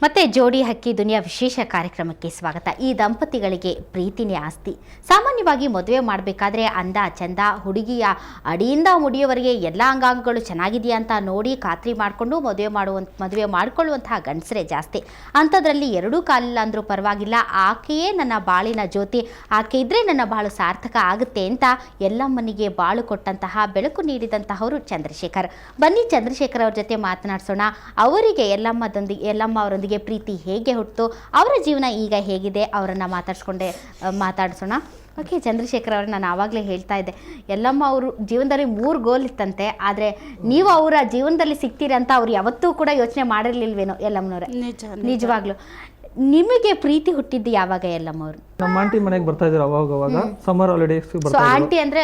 ಮತ್ತೆ ಜೋಡಿ ಹಕ್ಕಿ ದುನಿಯಾ ವಿಶೇಷ ಕಾರ್ಯಕ್ರಮಕ್ಕೆ ಸ್ವಾಗತ. ಈ ದಂಪತಿಗಳಿಗೆ ಪ್ರೀತಿನೇ ಆಸ್ತಿ. ಸಾಮಾನ್ಯವಾಗಿ ಮದುವೆ ಮಾಡಬೇಕಾದ್ರೆ ಅಂದ ಚಂದ, ಹುಡುಗಿಯ ಅಡಿಯಿಂದ ಮುಡಿಯವರೆಗೆ ಎಲ್ಲ ಅಂಗಾಂಗಗಳು ಚೆನ್ನಾಗಿದೆಯಾ ಅಂತ ನೋಡಿ ಖಾತ್ರಿ ಮಾಡಿಕೊಂಡು ಮದುವೆ ಮಾಡಿಕೊಳ್ಳುವಂತಹ ಗಂಡಸರೇ ಜಾಸ್ತಿ. ಅಂಥದ್ರಲ್ಲಿ ಎರಡೂ ಕಾಲಿಲ್ಲ ಅಂದರೂ ಪರವಾಗಿಲ್ಲ, ಆಕೆಯೇ ನನ್ನ ಬಾಳಿನ ಜ್ಯೋತಿ, ಆಕೆ ಇದ್ದರೆ ನನ್ನ ಬಾಳು ಸಾರ್ಥಕ ಆಗುತ್ತೆ ಅಂತ ಎಲ್ಲಮ್ಮನಿಗೆ ಬಾಳು ಕೊಟ್ಟಂತಹ, ಬೆಳಕು ನೀಡಿದಂತಹವರು ಚಂದ್ರಶೇಖರ್. ಬನ್ನಿ ಚಂದ್ರಶೇಖರ್ ಅವ್ರ ಜೊತೆ ಮಾತನಾಡಿಸೋಣ. ಅವರಿಗೆ ಎಲ್ಲಮ್ಮ ಅವರೊಂದಿಗೆ ಪ್ರೀತಿ ಹೇಗೆ ಹುಟ್ಟಿತು, ಅವರ ಜೀವನ ಈಗ ಹೇಗಿದೆ, ಅವರನ್ನು ಮಾತಾಡಿಸೋಣ. ಓಕೆ ಚಂದ್ರಶೇಖರ್ ಅವರು, ನಾನು ಆವಾಗಲೇ ಹೇಳ್ತಾ ಇದ್ದೆ, ಎಲ್ಲಮ್ಮ ಅವರು ಜೀವನದಲ್ಲಿ 3 ಗೋಲ್ ಇತ್ತಂತೆ, ಆದರೆ ನೀವು ಅವರ ಜೀವನದಲ್ಲಿ ಸಿಗ್ತೀರಿ ಅಂತ ಅವ್ರು ಯಾವತ್ತೂ ಕೂಡ ಯೋಚನೆ ಮಾಡಿರ್ಲಿಲ್ವೇನೋ ಎಲ್ಲಮ್ಮನವ್ರೆ? ನಿಜವಾಗ್ಲು ನಿಮಗೆ ಪ್ರೀತಿ ಹುಟ್ಟಿದ್ದು ಯಾವಾಗ ಎಲ್ಲಮ್ಮವ್ರು? ನಮ್ಮ ಆಂಟಿ ಮನೆಗೆ ಬರ್ತಾ ಇದ್ರು ಅವಾಗ ಸಮ್ಮರ್ ಹಾಲಿಡೇಸ್ ಬರ್ತಾ ಇದ್ರು. ಆಂಟಿ ಅಂದ್ರೆ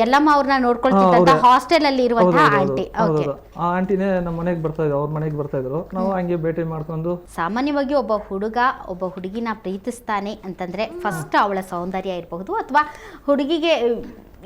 ಎಲ್ಲಮ್ಮ ಅವ್ರನ್ನ ನೋಡ್ಕೊಳ್ತಿದ್ದಂತ ಹಾಸ್ಟೆಲ್ ಅಲ್ಲಿ ಇರುವಂತಹ ಆಂಟಿ. ಆ ಆಂಟಿನೇ ನಮ್ಮ ಮನೆಗೆ ಬರ್ತಾ ಇದ್ರು, ಅವ್ರ ಮನೆಗೆ ಬರ್ತಾ ಇದ್ರು. ನಾವು ಹಂಗೆ ಭೇಟಿ ಮಾಡ್ಕೊಂಡು. ಸಾಮಾನ್ಯವಾಗಿ ಒಬ್ಬ ಹುಡುಗ ಒಬ್ಬ ಹುಡುಗಿನ ಪ್ರೀತಿಸ್ತಾನೆ ಅಂತಂದ್ರೆ ಫಸ್ಟ್ ಅವಳ ಸೌಂದರ್ಯ ಇರಬಹುದು, ಅಥವಾ ಹುಡುಗಿಗೆ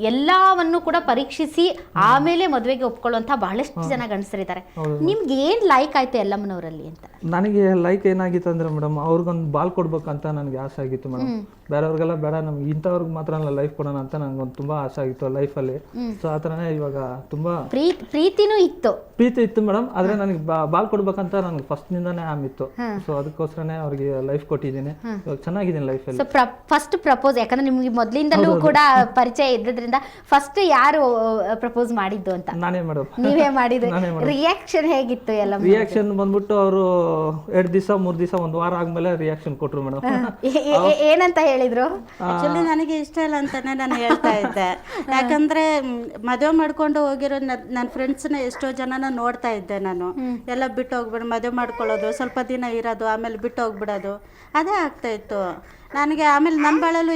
ಎಲ್ಲವನ್ನು ಕೂಡ ಪರೀಕ್ಷಿಸಿ ಆಮೇಲೆ ಮದುವೆಗೆ ಒಪ್ಕೊಳ್ಳುವಂತ ಬಹಳಷ್ಟು ಜನ ಗಂಡಸರಿದ್ದಾರೆ. ನಿಮ್ಗೆ ಏನ್ ಲೈಕ್ ಆಯ್ತು ಎಲ್ಲಮ್ಮನವರಲ್ಲಿ ಅಂತ? ನನಗೆ ಲೈಕ್ ಏನಾಗಿತ್ತು ಅಂದ್ರೆ ಮೇಡಮ್, ಅವ್ರಿಗೊಂದು ಬಾಲ್ ಕೊಡ್ಬೇಕಂತ ನನಗೆ ಆಸೆ ಆಗಿತ್ತು ಮೇಡಮ್. ಬೇರೆಯವ್ರಿಗೆಲ್ಲ ಬೇಡ, ನಮ್ಗೆ ಇಂಥವ್ರಿಗೆ ಮಾತ್ರ ಲೈಫ್ ಕೊಡೋಣ ಅಂತ ನನಗೊಂದು ತುಂಬಾ ಆಸೆ ಆಗಿತ್ತು ಲೈಫಲ್ಲಿ. ಸೊ ಆ ಥರನೇ ಇವಾಗ ತುಂಬಾ ಪ್ರೀತಿ ಇತ್ತು ಮೇಡಮ್. ಆದ್ರೆ ನನಗೆ ಬಾಲ್ ಕೊಡ್ಬೇಕಂತ ನನಗೆ ಫಸ್ಟ್ ನಿಂದಾನೇ ಆಮಿತ್ತು. ಸೊ ಅದಕ್ಕೋಸ್ಕರನೇ ಅವ್ರಿಗೆ ಲೈಫ್ ಕೊಟ್ಟಿದ್ದೀನಿ. ಇವಾಗ ಚೆನ್ನಾಗಿದ್ದೀನಿ ಲೈಫಲ್ಲಿ. ಫಸ್ಟ್ ಪ್ರಪೋಸ್, ಯಾಕಂದ್ರೆ ನಿಮ್ಗೆ ಮೊದಲಿಂದಲೂ ಕೂಡ ಪರಿಚಯ ಇದ್ದದ್ರಿಂದ ಫಸ್ಟ್ ಯಾರು ಪ್ರಪೋಸ್ ಮಾಡಿದ್ದು ಅಂತ? ನಾನೇ ಮೇಡಮ್. ನೀವೇ ಮಾಡಿದ್ರಿ. ರಿಯಾಕ್ಷನ್ ಹೇಗಿತ್ತು ಎಲ್ಲ? ರಿಯಾಕ್ಷನ್ ಬಂದ್ಬಿಟ್ಟು ಅವರು 2 ದಿವಸ 3 ದಿವಸ 1 ವಾರ ಆದ್ಮೇಲೆ ರಿಯಾಕ್ಷನ್ ಕೊಟ್ರು ಮೇಡಮ್. ಏನಂತ ಹೇಳಿದ್ರು? ಆಕ್ಚುಲಿ ನನಗೆ ಇಷ್ಟ ಇಲ್ಲ ಅಂತಾನೆ ನಾನು ಹೇಳ್ತಾ ಇದ್ದೆ. ಯಾಕಂದ್ರೆ ಮದುವೆ ಮಾಡ್ಕೊಂಡು ಹೋಗಿರೋ ನನ್ನ ಫ್ರೆಂಡ್ಸ್ನ ಎಷ್ಟೋ ಜನನ ನೋಡ್ತಾ ಇದ್ದೆ ನಾನು. ಎಲ್ಲ ಬಿಟ್ಟು ಹೋಗ್ಬಿಡು, ಮದುವೆ ಮಾಡ್ಕೊಳ್ಳೋದು, ಸ್ವಲ್ಪ ದಿನ ಇರೋದು, ಆಮೇಲೆ ಬಿಟ್ಟು ಹೋಗ್ಬಿಡೋದು, ಅದೇ ಆಗ್ತಾ ಇತ್ತು ನನಗೆ. ಆಮೇಲೆ ನನ್ನ ಬಾಳಲ್ಲೂ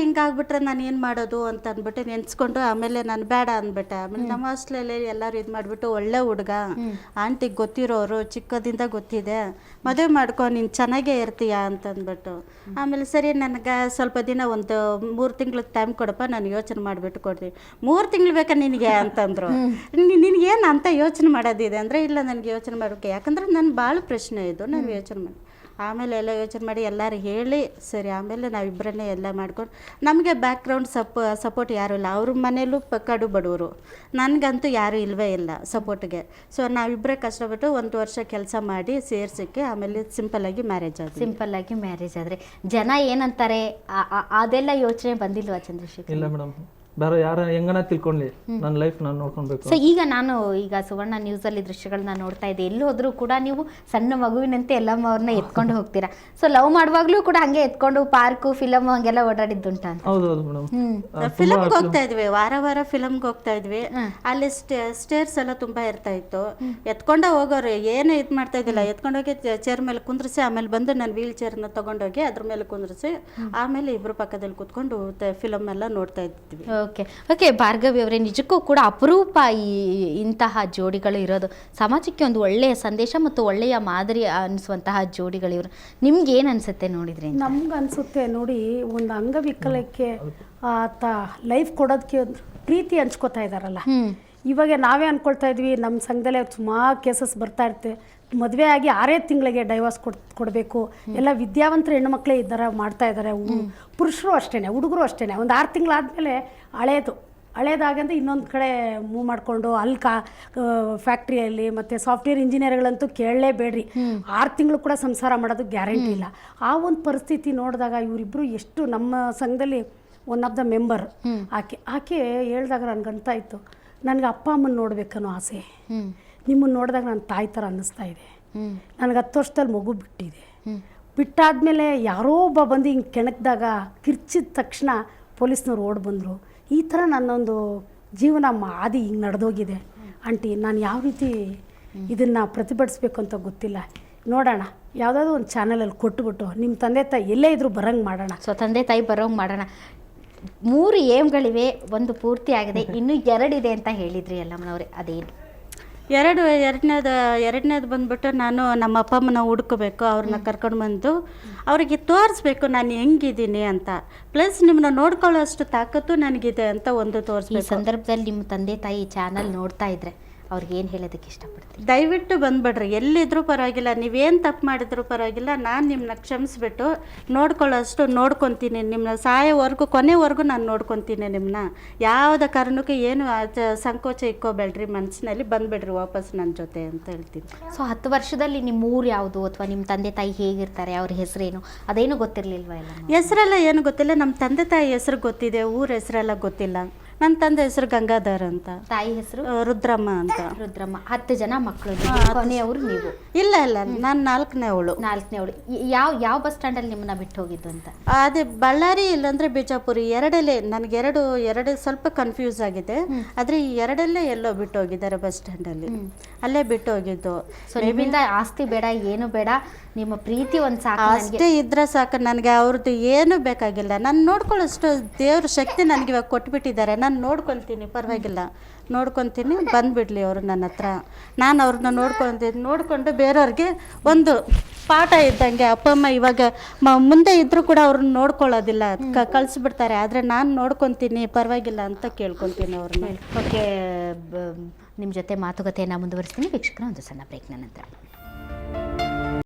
ಹಿಂಗಾಗ್ಬಿಟ್ರೆ ನಾನು ಏನು ಮಾಡೋದು ಅಂತ ಅಂದ್ಬಿಟ್ಟು ನೆನ್ಸ್ಕೊಂಡು ಆಮೇಲೆ ನಾನು ಬೇಡ ಅಂದ್ಬಿಟ್ಟೆ. ಆಮೇಲೆ ನಮ್ಮ ಹಾಸ್ಟೆಲಲ್ಲಿ ಎಲ್ಲರೂ ಇದು ಮಾಡಿಬಿಟ್ಟು, ಒಳ್ಳೆ ಹುಡುಗ, ಆಂಟಿಗೆ ಗೊತ್ತಿರೋರು, ಚಿಕ್ಕದಿಂದ ಗೊತ್ತಿದೆ, ಮದುವೆ ಮಾಡ್ಕೊ, ನೀನು ಚೆನ್ನಾಗೇ ಇರ್ತೀಯ ಅಂತಂದ್ಬಿಟ್ಟು. ಆಮೇಲೆ ಸರಿ, ನನಗೆ ಸ್ವಲ್ಪ ದಿನ ಒಂದು 3 ತಿಂಗ್ಳಿಗೆ ಟೈಮ್ ಕೊಡಪ್ಪ, ನಾನು ಯೋಚನೆ ಮಾಡಿಬಿಟ್ಟು ಕೊಡ್ತೀನಿ. 3 ತಿಂಗಳು ಬೇಕಾ ನಿನಗೆ ಅಂತಂದರು. ನಿನಗೇನು ಅಂತ ಯೋಚನೆ ಮಾಡೋದಿದೆ ಅಂದರೆ, ಇಲ್ಲ ನನಗೆ ಯೋಚನೆ ಮಾಡೋಕ್ಕೆ, ಯಾಕಂದರೆ ನನ್ನ ಭಾಳ ಪ್ರಶ್ನೆ ಇದು, ನಾನು ಯೋಚನೆ ಮಾಡಿ ಆಮೇಲೆ ಎಲ್ಲ ಯೋಚನೆ ಮಾಡಿ ಎಲ್ಲರೂ ಹೇಳಿ ಸರಿ, ಆಮೇಲೆ ನಾವಿಬ್ಬರನ್ನೇ ಎಲ್ಲ ಮಾಡ್ಕೊಂಡು, ನಮಗೆ ಬ್ಯಾಕ್ಗ್ರೌಂಡ್ ಸಪೋರ್ಟ್ ಯಾರೂ ಇಲ್ಲ. ಅವ್ರ ಮನೇಲೂ ಕಡು ಬಡವರು, ನನಗಂತೂ ಯಾರೂ ಇಲ್ಲವೇ ಇಲ್ಲ ಸಪೋರ್ಟ್ಗೆ. ಸೊ ನಾವಿಬ್ಬರೇ ಕಷ್ಟಪಟ್ಟು 1 ವರ್ಷ ಕೆಲಸ ಮಾಡಿ ಸೇರ್ಸಕ್ಕೆ ಆಮೇಲೆ ಸಿಂಪಲ್ಲಾಗಿ ಮ್ಯಾರೇಜ್ ಆದರೆ ಜನ ಏನಂತಾರೆ ಅದೆಲ್ಲ ಯೋಚನೆ ಬಂದಿಲ್ವಾ ಚಂದ್ರಶೇಖರ್? ಇಲ್ಲ ಮೇಡಮ್, ಬೇರೆ ಯಾರು ಹೆಂಗನ ತಿಳ್ಕೊಳ್ಳಿ, ನನ್ನ ಲೈಫ್ ನಾನು ನೋಡ್ಕೊಳ್ಬೇಕು. ಸೊ ಈಗ ಸುವರ್ಣ ನ್ಯೂಸಲ್ಲಿ ದೃಶ್ಯಗಳನ್ನ ನೋಡ್ತಾ ಇದ್ದೆ, ಎಲ್ಲಿ ಹೋದ್ರೂ ಕೂಡ ನೀವು ಸಣ್ಣ ಮಗುವಿನಂತೆ ಎಲ್ಲಮ್ಮ ಅವ್ರನ್ನ ಎತ್ಕೊಂಡು ಹೋಗ್ತೀರಾ. ಸೊ ಲವ್ ಮಾಡುವಾಗ್ಲೂ ಕೂಡ ಹಂಗೆ ಎತ್ಕೊಂಡು ಪಾರ್ಕು, ಫಿಲಮ್ ಹಂಗೆಲ್ಲ ಓಡಾಡಿದ್ದುಂಟ ಅಂತ? ಹೌದೌದು ಮೇಡಮ್. ಫಿಲಮ್ಗೆ ಹೋಗ್ತಾ ಇದ್ವಿ, ವಾರ ಫಿಲಮ್ಗೆ ಹೋಗ್ತಾ ಇದ್ವಿ. ಅಲ್ಲಿ ಸ್ಟೇರ್ಸ್ ಎಲ್ಲ ತುಂಬಾ ಇರ್ತಾ ಇತ್ತು. ಎತ್ಕೊಂಡ ಹೋಗೋರು ಏನು ಇದು ಮಾಡ್ತಾ ಇದ್ದಿಲ್ಲ, ಎತ್ಕೊಂಡೋಗಿ ಚೇರ್ ಮೇಲೆ ಕುಂದ್ರಿಸಿ ಆಮೇಲೆ ಬಂದು ನಾನು ವೀಲ್ ಚೇರ್ನ ತಗೊಂಡೋಗಿ ಅದ್ರ ಮೇಲೆ ಕುಂದ್ರಿಸಿ ಆಮೇಲೆ ಇಬ್ರು ಪಕ್ಕದಲ್ಲಿ ಕೂತ್ಕೊಂಡು ಫಿಲಮ್ ಎಲ್ಲ ನೋಡ್ತಾ ಇದ್ವಿ. ಓಕೆ ಭಾರ್ಗವಿ ಅವರೇ, ನಿಜಕ್ಕೂ ಕೂಡ ಅಪರೂಪ ಇಂತಹ ಜೋಡಿಗಳು ಇರೋದು. ಸಮಾಜಕ್ಕೆ ಒಂದು ಒಳ್ಳೆಯ ಸಂದೇಶ ಮತ್ತು ಒಳ್ಳೆಯ ಮಾದರಿ ಅನಿಸುವಂತಹ ಜೋಡಿಗಳು ಇವರು. ನಿಮ್ಗೆ ಏನು ಅನ್ಸುತ್ತೆ ನೋಡಿದ್ರೆ? ನಮ್ಗೆ ಅನ್ಸುತ್ತೆ ನೋಡಿ, ಒಂದು ಅಂಗವಿಕಲಕ್ಕೆ ಆತ ಲೈಫ್ ಕೊಡೋದಕ್ಕೆ ಪ್ರೀತಿ ಹಂಚ್ಕೋತಾ ಇದ್ದಾರಲ್ಲ. ಇವಾಗ ನಾವೇ ಅನ್ಕೊಳ್ತಾ ಇದ್ವಿ, ನಮ್ಮ ಸಂಘದಲ್ಲೇ ಸುಮಾರು ಕೇಸಸ್ ಬರ್ತಾ ಇರುತ್ತೆ, ಮದುವೆ ಆಗಿ 6 ತಿಂಗಳಿಗೆ ಡೈವರ್ಸ್ ಕೊಡಬೇಕು, ಎಲ್ಲ ವಿದ್ಯಾವಂತರ ಹೆಣ್ಣುಮಕ್ಕಳೇ ಇದ್ದಾರೆ ಮಾಡ್ತಾ ಇದ್ದಾರೆ. ಪುರುಷರು ಅಷ್ಟೇ, ಹುಡುಗರು ಅಷ್ಟೇ. ಒಂದು 6 ತಿಂಗಳಾದಮೇಲೆ ಹಳೇದಾಗಂದ್ರೆ ಇನ್ನೊಂದು ಕಡೆ ಮೂವ್ ಮಾಡಿಕೊಂಡು ಅಲ್ಲಿ ಫ್ಯಾಕ್ಟ್ರಿಯಲ್ಲಿ ಮತ್ತು ಸಾಫ್ಟ್ವೇರ್ ಇಂಜಿನಿಯರ್ಗಳಂತೂ ಕೇಳಲೇಬೇಡ್ರಿ, 6 ತಿಂಗಳು ಕೂಡ ಸಂಸಾರ ಮಾಡೋದು ಗ್ಯಾರಂಟಿ ಇಲ್ಲ. ಆ ಒಂದು ಪರಿಸ್ಥಿತಿ ನೋಡಿದಾಗ ಇವರಿಬ್ಬರು ಎಷ್ಟು, ನಮ್ಮ ಸಂಘದಲ್ಲಿ ಒನ್ ಆಫ್ ದ ಮೆಂಬರ್ ಆಕೆ ಹೇಳ್ದಾಗ ನನಗಂತ ಇತ್ತು, ನನಗೆ ಅಪ್ಪ ಅಮ್ಮನ ನೋಡ್ಬೇಕನ್ನೋ ಆಸೆ, ನಿಮ್ಮನ್ನು ನೋಡಿದಾಗ ನನ್ನ ತಾಯಿ ಥರ ಅನ್ನಿಸ್ತಾ ಇದೆ. ನನಗೆ 10 ವರ್ಷದಲ್ಲಿ ಮಗು ಬಿಟ್ಟಾದ್ಮೇಲೆ ಯಾರೋ ಒಬ್ಬ ಬಂದು ಹಿಂಗೆ ಕೆಣಕಿದಾಗ ಕಿರ್ಚಿದ ತಕ್ಷಣ ಪೊಲೀಸ್ನವ್ರು ಓಡಿ ಬಂದರು. ಈ ಥರ ನನ್ನೊಂದು ಜೀವನ ಹಾದಿ ಹಿಂಗೆ ನಡೆದೋಗಿದೆ ಆಂಟಿ. ನಾನು ಯಾವ ರೀತಿ ಇದನ್ನು ಪ್ರತಿಭಟಿಸ್ಬೇಕು ಅಂತ ಗೊತ್ತಿಲ್ಲ. ನೋಡೋಣ, ಯಾವುದಾದ್ರು ಒಂದು ಚಾನಲಲ್ಲಿ ಕೊಟ್ಬಿಟ್ಟು ನಿಮ್ಮ ತಂದೆ ತಾಯಿ ಎಲ್ಲೇ ಇದ್ರೂ ಬರೋಂಗೆ ಮಾಡೋಣ. ಸೊ ತಂದೆ ತಾಯಿ ಬರೋಂಗೆ ಮಾಡೋಣ. 3 ಏಮ್ಗಳಿವೆ, ಒಂದು ಪೂರ್ತಿ ಆಗಿದೆ, ಇನ್ನೂ 2 ಇದೆ ಅಂತ ಹೇಳಿದ್ರಿ ಎಲ್ಲಮ್ಮನವ್ರೆ, ಅದೇನು? ಎರಡನೇದು ಬಂದ್ಬಿಟ್ಟು, ನಾನು ನಮ್ಮ ಅಪ್ಪ ಅಮ್ಮನ ಹುಡ್ಕೋಬೇಕು, ಅವ್ರನ್ನ ಕರ್ಕೊಂಡು ಬಂದು ಅವರಿಗೆ ತೋರಿಸ್ಬೇಕು ನಾನು ಹೆಂಗಿದ್ದೀನಿ ಅಂತ. ಪ್ಲಸ್ ನಿಮ್ಮನ್ನ ನೋಡ್ಕೊಳ್ಳೋ ಅಷ್ಟು ತಾಕತ್ತು ನನಗಿದೆ ಅಂತ ಒಂದು ತೋರಿಸ್ಬೇಕು. ಈ ಸಂದರ್ಭದಲ್ಲಿ ನಿಮ್ಮ ತಂದೆ ತಾಯಿ ಚಾನಲ್ ನೋಡ್ತಾ ಇದ್ರೆ ಅವ್ರಿಗೆ ಏನು ಹೇಳೋದಕ್ಕೆ ಇಷ್ಟಪಡ್ತೀವಿ? ದಯವಿಟ್ಟು ಬಂದ್ಬಿಡ್ರಿ, ಎಲ್ಲಿದ್ರೂ ಪರವಾಗಿಲ್ಲ, ನೀವೇನು ತಪ್ಪು ಮಾಡಿದ್ರು ಪರವಾಗಿಲ್ಲ, ನಾನು ನಿಮ್ಮನ್ನ ಕ್ಷಮಿಸ್ಬಿಟ್ಟು ನೋಡ್ಕೊಳ್ಳೋಷ್ಟು ನೋಡ್ಕೊತೀನಿ, ನಿಮ್ಮನ್ನ ಸಾಯೋವರೆಗೂ ಕೊನೆವರೆಗೂ ನಾನು ನೋಡ್ಕೊತೀನಿ ನಿಮ್ಮನ್ನ. ಯಾವುದೇ ಕಾರಣಕ್ಕೂ ಏನು ಸಂಕೋಚ ಇಕ್ಕೋಬೇಡ್ರಿ ಮನಸ್ಸಿನಲ್ಲಿ, ಬಂದುಬಿಡ್ರಿ ವಾಪಸ್ ನನ್ನ ಜೊತೆ ಅಂತ ಹೇಳ್ತೀನಿ. ಸೊ 10 ವರ್ಷದಲ್ಲಿ ನಿಮ್ಮ ಊರು ಯಾವುದು ಅಥವಾ ನಿಮ್ಮ ತಂದೆ ತಾಯಿ ಹೇಗಿರ್ತಾರೆ, ಅವ್ರ ಹೆಸರೇನು, ಅದೇನು ಗೊತ್ತಿರಲಿಲ್ವಾ? ಎಲ್ಲ ಹೆಸರೆಲ್ಲ ಏನು ಗೊತ್ತಿಲ್ಲ, ನಮ್ಮ ತಂದೆ ತಾಯಿ ಹೆಸರು ಗೊತ್ತಿದೆ, ಊರ ಹೆಸರೆಲ್ಲ ಗೊತ್ತಿಲ್ಲ. ನನ್ನ ತಂದೆ ಹೆಸರು ಗಂಗಾಧರ್ ಅಂತ, ತಾಯಿ ಹೆಸರು ರುದ್ರಮ್ಮ ಅಂತ. ರುದ್ರಮ್ಮ. 10 ಜನ ಮಕ್ಕಳು, ಕೊನೆಯವರು ನೀವು? ಇಲ್ಲ ನಾನು 4ನೇ ಅವಳು. 4ನೇ ಅವಳು. ಯಾವ ಬಸ್ ಸ್ಟ್ಯಾಂಡಲ್ಲಿ ನಿಮ್ಮನ್ನ ಬಿಟ್ಟು ಹೋಗಿದ್ದು ಅಂತ? ಅದೇ ಬಳ್ಳಾರಿ ಇಲ್ಲಾಂದ್ರೆ ಬಿಜಾಪುರ, ಎರಡಲ್ಲೇ. ನನಗೆ ಎರಡು ಸ್ವಲ್ಪ ಕನ್ಫ್ಯೂಸ್ ಆಗಿದೆ, ಆದರೆ ಈ ಎರಡಲ್ಲೇ ಎಲ್ಲೋ ಬಿಟ್ಟು ಹೋಗಿದ್ದಾರೆ ಬಸ್ ಸ್ಟ್ಯಾಂಡಲ್ಲಿ, ಅಲ್ಲೇ ಬಿಟ್ಟು ಹೋಗಿದ್ದು. ಸೊ ನಿಮ್ಮಿಂದ ಆಸ್ತಿ ಬೇಡ, ಏನು ಬೇಡ, ನಿಮ್ಮ ಪ್ರೀತಿ ಒಂದು ಸಾಕು. ಅಷ್ಟೇ ಇದ್ರೆ ಸಾಕು ನನಗೆ, ಅವ್ರದ್ದು ಏನು ಬೇಕಾಗಿಲ್ಲ. ನಾನು ನೋಡ್ಕೊಳ್ಳೋಷ್ಟು ದೇವ್ರ ಶಕ್ತಿ ನನಗೆ ಇವಾಗ ಕೊಟ್ಬಿಟ್ಟಿದ್ದಾರೆ, ನಾನು ನೋಡ್ಕೊತೀನಿ, ಪರವಾಗಿಲ್ಲ ನೋಡ್ಕೊತೀನಿ. ಬಂದುಬಿಡ್ಲಿ ಅವರು ನನ್ನ ಹತ್ರ, ನಾನು ಅವ್ರನ್ನ ನೋಡ್ಕೊಂಡು ಬೇರೆಯವ್ರಿಗೆ ಒಂದು ಪಾಠ ಇದ್ದಂಗೆ. ಅಪ್ಪ ಅಮ್ಮ ಇವಾಗ ಮುಂದೆ ಇದ್ದರೂ ಕೂಡ ಅವ್ರನ್ನ ನೋಡ್ಕೊಳ್ಳೋದಿಲ್ಲ, ಕಳಿಸ್ಬಿಡ್ತಾರೆ, ಆದರೆ ನಾನು ನೋಡ್ಕೊತೀನಿ, ಪರವಾಗಿಲ್ಲ ಅಂತ ಕೇಳ್ಕೊತೀನಿ ಅವ್ರನ್ನ. ಓಕೆ, ನಿಮ್ಮ ಜೊತೆ ಮಾತುಕತೆಯನ್ನು ಮುಂದುವರಿಸ್ತೀನಿ ವೀಕ್ಷಕರ, ಒಂದು ಸಣ್ಣ ಬ್ರೇಕ್ನ ನಂತರ.